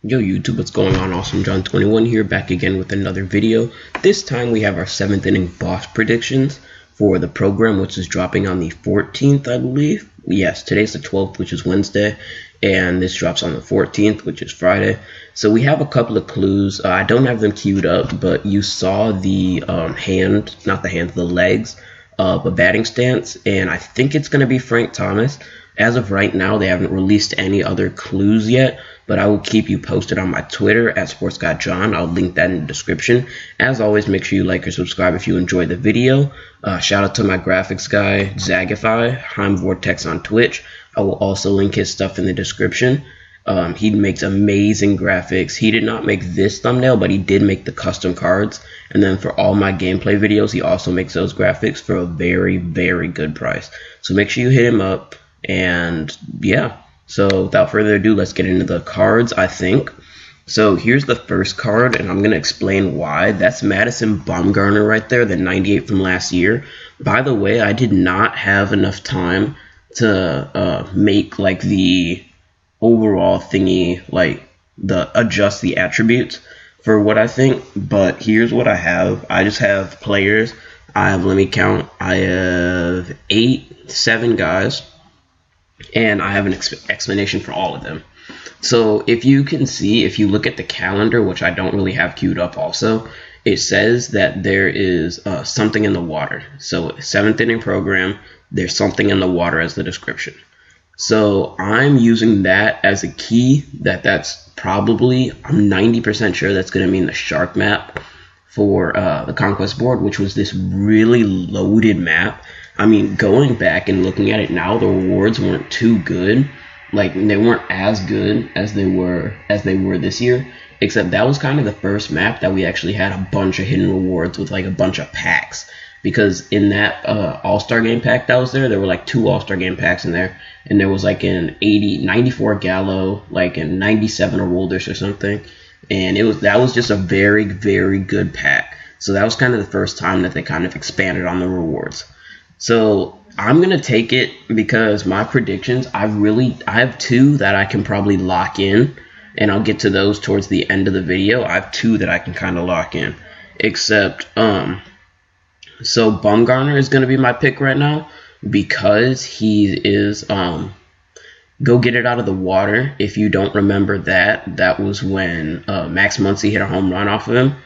Yo YouTube, what's going on? Awesome John 21 here, back again with another video. This time we have our 7th inning boss predictions for the program, which is dropping on the 14th, I believe. Yes, today's the 12th, which is Wednesday, and this drops on the 14th, which is Friday. So we have a couple of clues. I don't have them queued up, but you saw the the legs of a batting stance, and I think it's going to be Frank Thomas. As of right now, they haven't released any other clues yet, but I will keep you posted on my Twitter at SportsGuyJohn. I'll link that in the description. As always, make sure you like or subscribe if you enjoyed the video. Shout out to my graphics guy, Zagify, Heim Vortex on Twitch. I will also link his stuff in the description. He makes amazing graphics. He did not make this thumbnail, but he did make the custom cards. And then for all my gameplay videos, he also makes those graphics for a very, very good price. So make sure you hit him up. And yeah, so without further ado, let's get into the cards, I think. So here's the first card, and I'm going to explain why. That's Madison Bumgarner right there, the 98 from last year. By the way, I did not have enough time to make like the overall thingy, like adjust the attributes for what I think. But here's what I have. I just have players. Let me count. I have 7 guys. And I have an explanation for all of them. So if you can see, if you look at the calendar, which I don't really have queued up also, it says that there is something in the water. So 7th inning program, there's something in the water as the description. So I'm using that as a key that's probably, I'm 90% sure that's going to mean the shark map for the Conquest board, which was this really loaded map. I mean, going back and looking at it now, the rewards weren't too good. Like, they weren't as good as they were this year. Except that was kind of the first map that we actually had a bunch of hidden rewards with like a bunch of packs. Because in that All-Star Game pack that was there were like 2 All-Star Game packs in there. And there was like an 94 Gallo, like a 97 Aroldis or something. And that was just a very, very good pack. So that was kind of the first time that they kind of expanded on the rewards. So I'm going to take it because my predictions, I have 2 that I can probably lock in, and I'll get to those towards the end of the video. I have 2 that I can kind of lock in, except, so Bumgarner is going to be my pick right now because he is, go get it out of the water. If you don't remember that was when Max Muncy hit a home run off of him.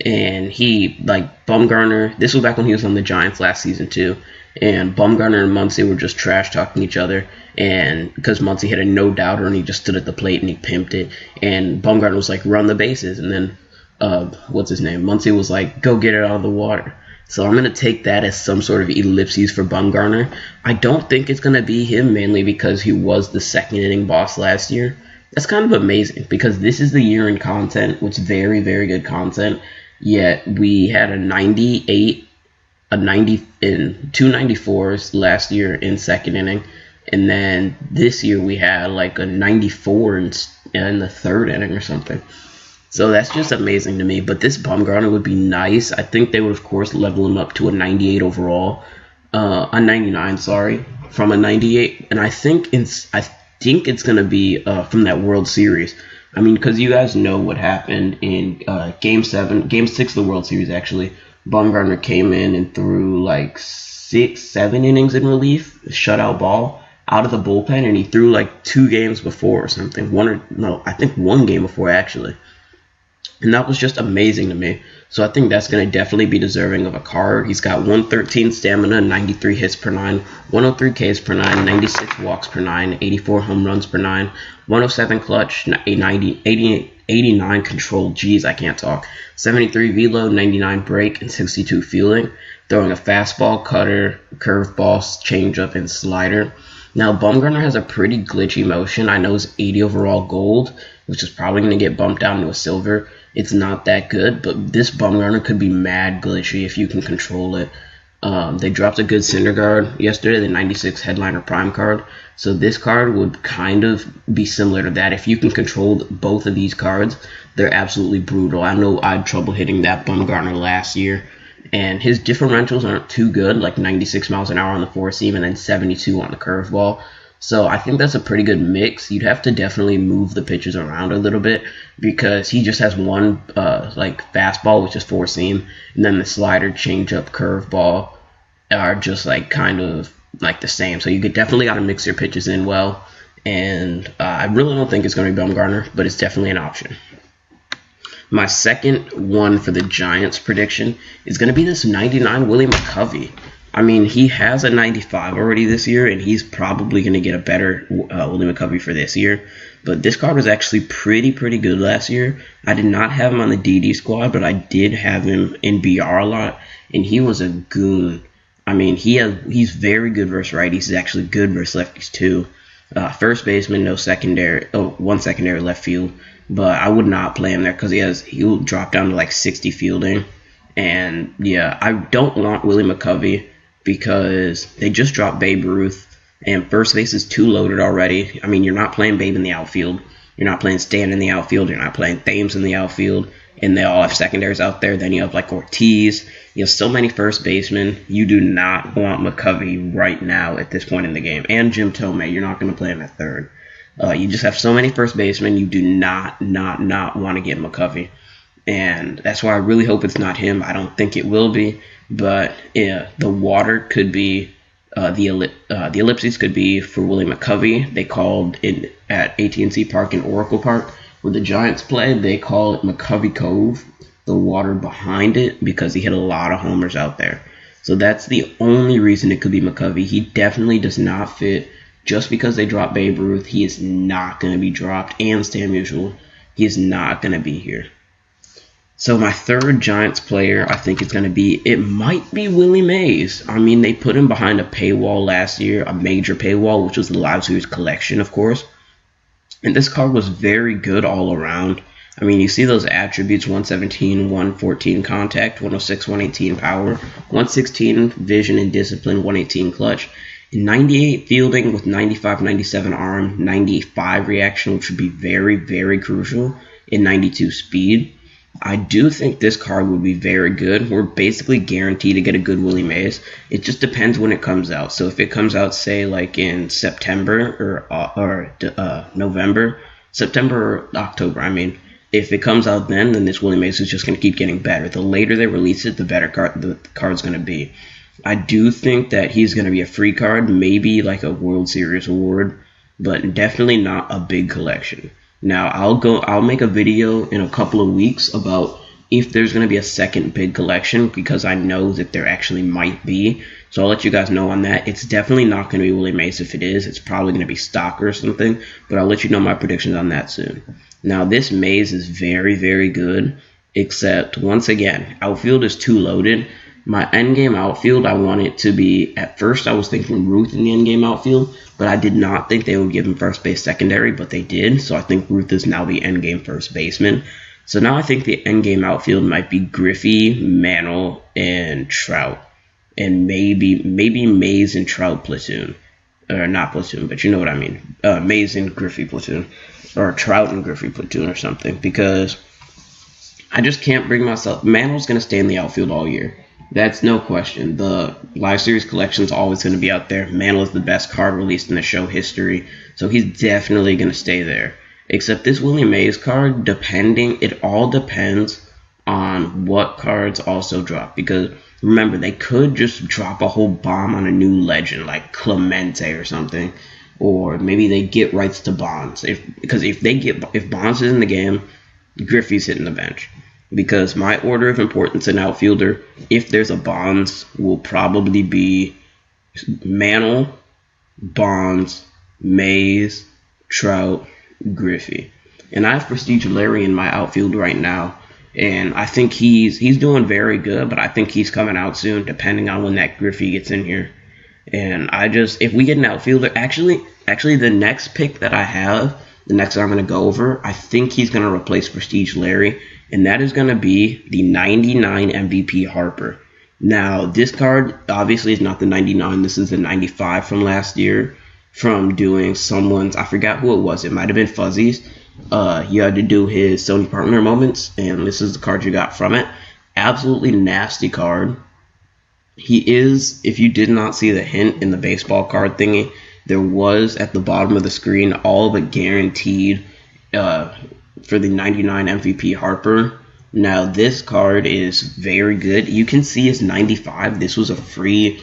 And Bumgarner, this was back when he was on the Giants last season too, and Bumgarner and Muncy were just trash talking each other, and because Muncy hit a no-doubter and he just stood at the plate and he pimped it, and Bumgarner was like, run the bases, and then Muncy was like, go get it out of the water. So I'm going to take that as some sort of ellipses for Bumgarner. I don't think it's going to be him, mainly because he was the 2nd inning boss last year. That's kind of amazing because this is the year in content, which is very, very good content. Yet we had a 98, a 90, and 2 94s last year in 2nd inning, and then this year we had like a 94 in the 3rd inning or something. So that's just amazing to me. But this Bumgarner would be nice. I think they would of course level him up to a 98 overall, a 99, sorry, from a 98, and I think it's gonna be from that World Series. I mean, because you guys know what happened in Game 6 of the World Series, actually. Bumgarner came in and threw like 6-7 innings in relief, shutout ball, out of the bullpen, and he threw like 2 games before or something. I think 1 game before, actually. And that was just amazing to me. So I think that's going to definitely be deserving of a card. He's got 113 stamina, 93 hits per 9, 103 Ks per 9, 96 walks per 9, 84 home runs per 9, 107 clutch, 89 control, geez, I can't talk, 73 velo, 99 break, and 62 fielding, throwing a fastball, cutter, curveball, changeup, and slider. Now, Bumgarner has a pretty glitchy motion. I know it's 80 overall gold, which is probably going to get bumped down to a silver. It's not that good, but this Bumgarner could be mad glitchy if you can control it. They dropped a good Syndergaard yesterday, the 96 Headliner Prime card. So this card would kind of be similar to that. If you can control both of these cards, they're absolutely brutal. I know I had trouble hitting that Bumgarner last year. And his differentials aren't too good, like 96 miles an hour on the 4-seam and then 72 on the curveball. So I think that's a pretty good mix. You'd have to definitely move the pitches around a little bit because he just has one like fastball, which is four seam, and then the slider, changeup, curveball are just like kind of like the same. So you could definitely got to mix your pitches in well. And I really don't think it's going to be Bumgarner, but it's definitely an option. My second one for the Giants prediction is going to be this 99 Willie McCovey. I mean, he has a 95 already this year, and he's probably going to get a better Willie McCovey for this year. But this card was actually pretty good last year. I did not have him on the DD squad, but I did have him in BR a lot, and he was a good. I mean, he's very good versus righties. He's actually good versus lefties too. First baseman, no secondary. Oh, one secondary left field. But I would not play him there because he'll drop down to like 60 fielding. And yeah, I don't want Willie McCovey because they just dropped Babe Ruth. And first base is too loaded already. I mean, you're not playing Babe in the outfield. You're not playing Stan in the outfield. You're not playing Thames in the outfield. And they all have secondaries out there. Then you have like Ortiz. You have so many first basemen. You do not want McCovey right now at this point in the game. And Jim Thome, you're not going to play him at third. You just have so many first basemen. You do not want to get McCovey. And that's why I really hope it's not him. I don't think it will be. But yeah, the water could be, the ellipses could be for Willie McCovey. They called it at AT&T Park in Oracle Park, where the Giants play. They call it McCovey Cove, the water behind it, because he hit a lot of homers out there. So that's the only reason it could be McCovey. He definitely does not fit. Just because they dropped Babe Ruth, he is not going to be dropped. And Stan Musial, he is not going to be here. So my third Giants player, I think it's going to be, it might be Willie Mays. I mean, they put him behind a paywall last year, a major paywall, which was the Live Series collection, of course. And this card was very good all around. I mean, you see those attributes, 117, 114 contact, 106, 118 power, 116 vision and discipline, 118 clutch. 98 fielding with 95, 97 arm, 95 reaction, which would be very crucial, and 92 speed. I do think this card would be very good. We're basically guaranteed to get a good Willie Mays. It just depends when it comes out. So if it comes out, say, like in September or November, September or October, I mean, if it comes out then this Willie Mays is just going to keep getting better. The later they release it, the better the card's going to be. I do think that he's going to be a free card, maybe like a World Series award, but definitely not a big collection. Now, I'll make a video in a couple of weeks about if there's going to be a second big collection, because I know that there actually might be. So I'll let you guys know on that. It's definitely not going to be Willie Mays. If it is, it's probably going to be Stocker or something, but I'll let you know my predictions on that soon. Now, this Mays is very good, except once again, outfield is too loaded. My endgame outfield, I want it to be, at first I was thinking Ruth in the endgame outfield, but I did not think they would give him first base secondary, but they did. So I think Ruth is now the endgame first baseman. So now I think the endgame outfield might be Griffey, Mantle, and Trout. And maybe Mays and Trout platoon. Or not platoon, but you know what I mean. Mays and Griffey platoon. Or Trout and Griffey platoon or something. Because I just can't bring myself. Mantle's going to stay in the outfield all year. That's no question. The Live Series collection is always going to be out there. Mantle is the best card released in the show history, so he's definitely going to stay there. Except this Willie Mays card, it all depends on what cards also drop. Because remember, they could just drop a whole bomb on a new legend like Clemente or something, or maybe they get rights to Bonds. If Bonds is in the game, Griffey's hitting the bench. Because my order of importance in outfielder, if there's a Bonds, will probably be Mantle, Bonds, Mays, Trout, Griffey. And I have Prestige Larry in my outfield right now, and I think he's doing very good, but I think he's coming out soon, depending on when that Griffey gets in here. And if we get an outfielder, actually the next pick that I have, the next that I'm going to go over, I think he's going to replace Prestige Larry. And that is going to be the 99 MVP Harper. Now, this card obviously is not the 99. This is the 95 from last year from doing I forgot who it was. It might have been Fuzzies. You had to do his Sony Partner Moments, and this is the card you got from it. Absolutely nasty card. He is, if you did not see the hint in the baseball card thingy, there was at the bottom of the screen all but guaranteed for the 99 MVP Harper. Now this card is very good. You can see it's 95. This was a free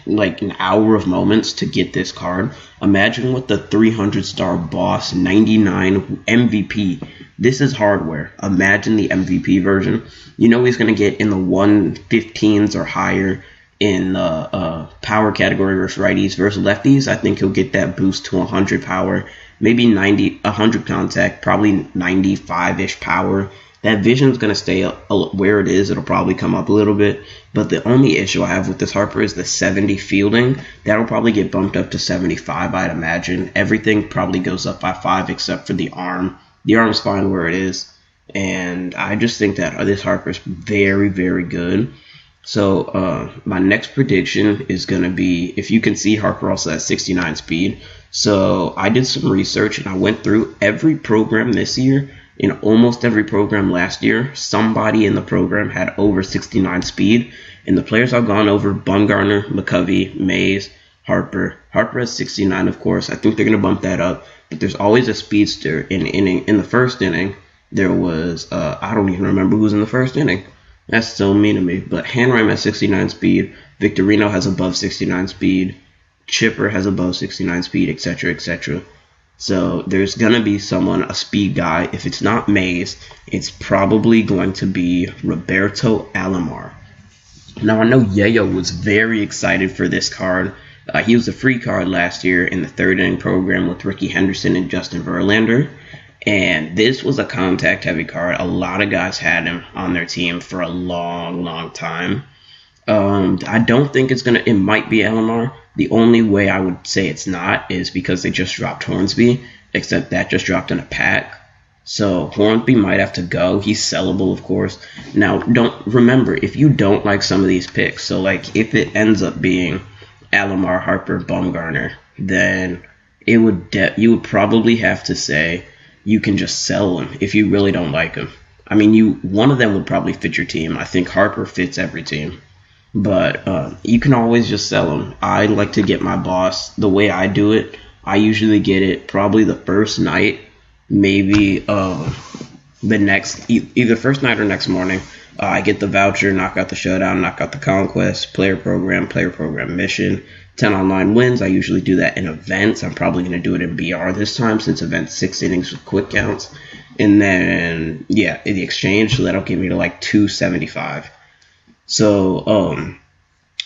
like an hour of moments to get this card. Imagine with the 300-star boss 99 MVP. This is hardware. Imagine the MVP version. You know he's going to get in the 115s or higher in the power category versus righties versus lefties. I think he'll get that boost to 100 power, maybe 100 contact, probably 95-ish power. That vision's going to stay where it is. It'll probably come up a little bit. But the only issue I have with this Harper is the 70 fielding. That'll probably get bumped up to 75, I'd imagine. Everything probably goes up by 5 except for the arm. The arm's fine where it is. And I just think that this Harper's very, very good. So my next prediction is going to be, if you can see, Harper also has 69 speed. So I did some research and I went through every program this year. In almost every program last year, somebody in the program had over 69 speed. And the players I've gone over, Bumgarner, McCovey, Mays, Harper. Harper has 69, of course. I think they're going to bump that up. But there's always a speedster. In the first inning, there was, I don't even remember who's in the first inning. That's so mean to me. But Hanheim has 69 speed. Victorino has above 69 speed. Chipper has above 69 speed, etc., etc. So there's going to be someone, a speed guy. If it's not Mays, it's probably going to be Roberto Alomar. Now, I know Yayo was very excited for this card. He was a free card last year in the third inning program with Ricky Henderson and Justin Verlander. And this was a contact-heavy card. A lot of guys had him on their team for a long, long time. I don't think it's it might be Alomar. The only way I would say it's not is because they just dropped Hornsby, except that just dropped in a pack. So Hornsby might have to go. He's sellable, of course. Now, remember, if you don't like some of these picks, so like if it ends up being Alomar, Harper, Bumgarner, then you would probably have to say you can just sell them if you really don't like them. I mean, one of them would probably fit your team. I think Harper fits every team. But you can always just sell them. I like to get my boss. The way I do it, I usually get it probably the first night, maybe the next, either first night or next morning. I get the voucher, knock out the showdown, knock out the conquest, player program mission, 10 online wins. I usually do that in events. I'm probably going to do it in BR this time since events 6 innings with quick counts. And then, yeah, in the exchange, so that'll get me to like 275. So,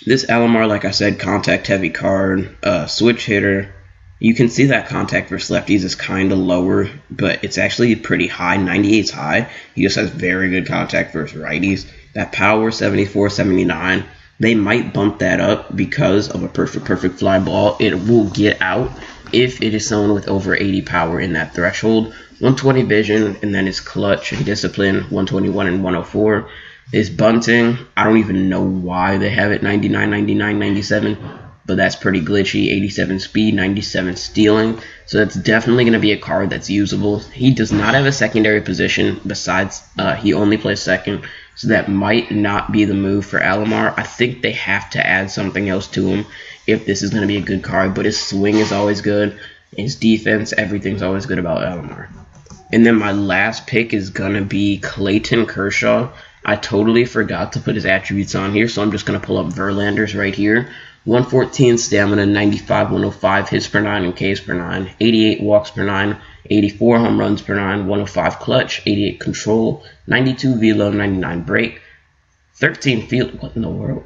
this Alomar, like I said, contact-heavy card, switch hitter. You can see that contact versus lefties is kind of lower, but it's actually pretty high. 98's high. He just has very good contact versus righties. That power, 74, 79. They might bump that up because of a perfect fly ball. It will get out if it is someone with over 80 power in that threshold. 120 vision, and then his clutch and discipline, 121 and 104. His bunting, I don't even know why they have it 99, 99, 97, but that's pretty glitchy. 87 speed, 97 stealing, so that's definitely going to be a card that's usable. He does not have a secondary position besides he only plays second, so that might not be the move for Alomar. I think they have to add something else to him if this is going to be a good card, but his swing is always good. His defense, everything's always good about Alomar. And then my last pick is going to be Clayton Kershaw. I totally forgot to put his attributes on here, so I'm just going to pull up Verlander's right here. 114 stamina, 95, 105 hits per 9 and Ks per 9, 88 walks per 9, 84 home runs per 9, 105 clutch, 88 control, 92 velo, 99 break, 13 field. What in the world?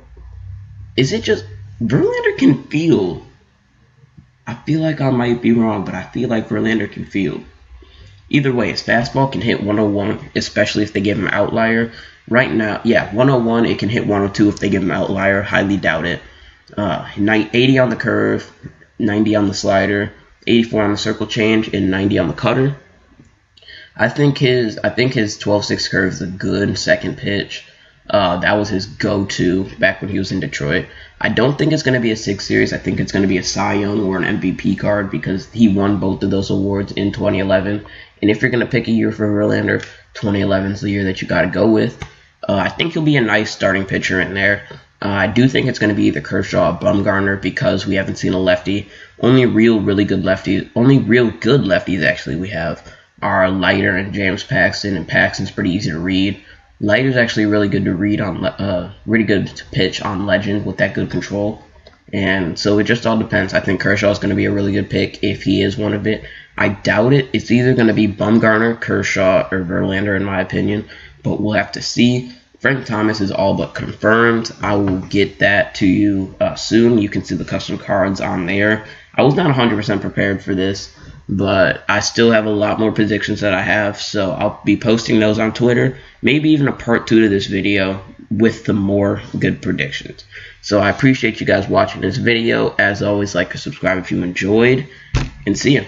Is it just Verlander can field? I feel like I might be wrong, but I feel like Verlander can field. Either way, his fastball can hit 101, especially if they give him an outlier. Right now, yeah, 101, it can hit 102 if they give him an outlier. Highly doubt it. 80 on the curve, 90 on the slider, 84 on the circle change, and 90 on the cutter. I think his 12-6 curve is a good second pitch. That was his go-to back when he was in Detroit. I don't think it's going to be a 6 series. I think it's going to be a Cy Young or an MVP card because he won both of those awards in 2011. And if you're going to pick a year for Verlander, 2011 is the year that you got to go with. I think he'll be a nice starting pitcher in there. I do think it's going to be either Kershaw or Bumgarner because we haven't seen a lefty. Only real good lefties actually we have are Leiter and James Paxton, and Paxton's pretty easy to read. Leiter's actually really good to read on, really good to pitch on Legend with that good control. And so it just all depends. I think Kershaw is going to be a really good pick if he is one of it. I doubt it. It's either going to be Bumgarner, Kershaw, or Verlander in my opinion, but we'll have to see. Frank Thomas is all but confirmed. I will get that to you soon. You can see the custom cards on there. I was not 100% prepared for this, but I still have a lot more predictions that I have, so I'll be posting those on Twitter, maybe even a part 2 to this video with the more good predictions. So I appreciate you guys watching this video. As always, like and subscribe if you enjoyed, and see ya.